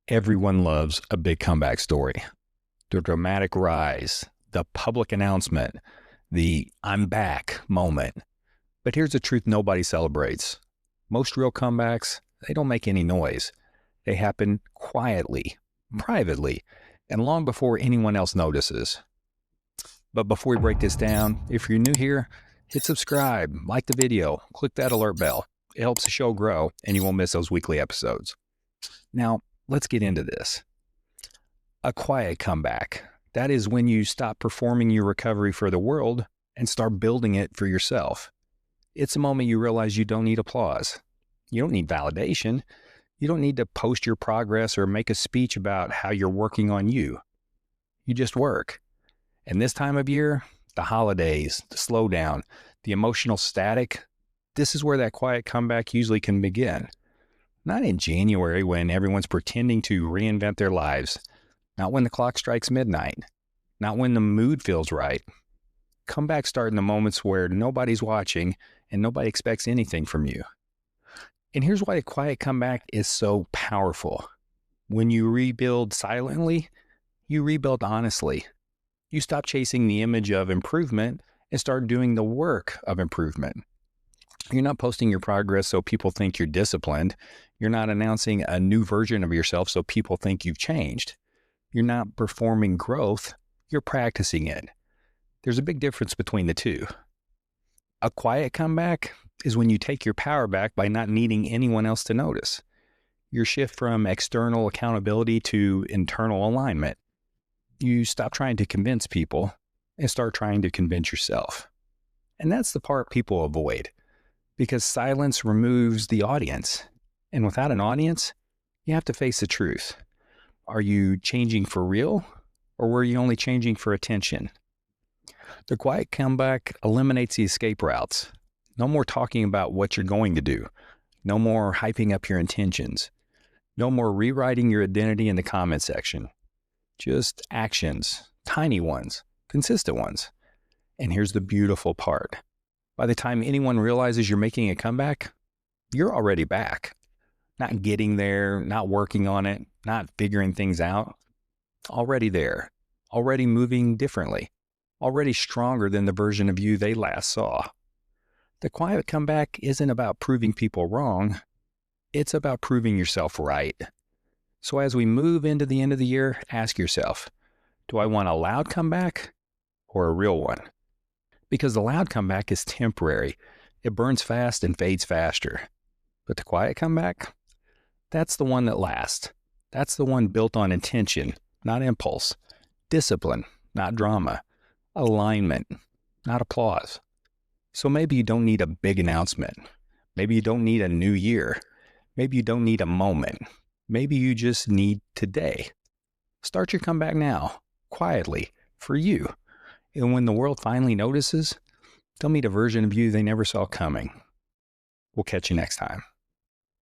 Everyone loves a big comeback story. The dramatic rise, the public announcement, the I'm back moment. But here's the truth nobody celebrates. Most real comebacks, they don't make any noise. They happen quietly, privately, and long before anyone else notices. But before we break this down, if you're new here, hit subscribe, like the video, click that alert bell. It helps the show grow, and you won't miss those weekly episodes. Now, let's get into this. A quiet comeback. That is when you stop performing your recovery for the world and start building it for yourself. It's a moment you realize you don't need applause. You don't need validation. You don't need to post your progress or make a speech about how you're working on you. You just work. And this time of year, the holidays, the slowdown, the emotional static, this is where that quiet comeback usually can begin. Not in January when everyone's pretending to reinvent their lives. Not when the clock strikes midnight. Not when the mood feels right. Comebacks start in the moments where nobody's watching and nobody expects anything from you. And here's why a quiet comeback is so powerful. When you rebuild silently, you rebuild honestly. You stop chasing the image of improvement and start doing the work of improvement. You're not posting your progress so people think you're disciplined. You're not announcing a new version of yourself so people think you've changed. You're not performing growth. You're practicing it. There's a big difference between the two. A quiet comeback is when you take your power back by not needing anyone else to notice. You shift from external accountability to internal alignment. You stop trying to convince people and start trying to convince yourself. And that's the part people avoid, because silence removes the audience. And without an audience, you have to face the truth. Are you changing for real, or were you only changing for attention? The quiet comeback eliminates the escape routes. No more talking about what you're going to do. No more hyping up your intentions. No more rewriting your identity in the comment section. Just actions, tiny ones, consistent ones. And here's the beautiful part. By the time anyone realizes you're making a comeback, you're already back. Not getting there, not working on it, not figuring things out. Already there, already moving differently, already stronger than the version of you they last saw. The quiet comeback isn't about proving people wrong. It's about proving yourself right. So as we move into the end of the year, ask yourself, do I want a loud comeback or a real one? Because the loud comeback is temporary. It burns fast and fades faster. But the quiet comeback, that's the one that lasts. That's the one built on intention, not impulse. Discipline, not drama. Alignment, not applause. So maybe you don't need a big announcement. Maybe you don't need a new year. Maybe you don't need a moment. Maybe you just need today. Start your comeback now, quietly, for you. And when the world finally notices, they'll meet a version of you they never saw coming. We'll catch you next time.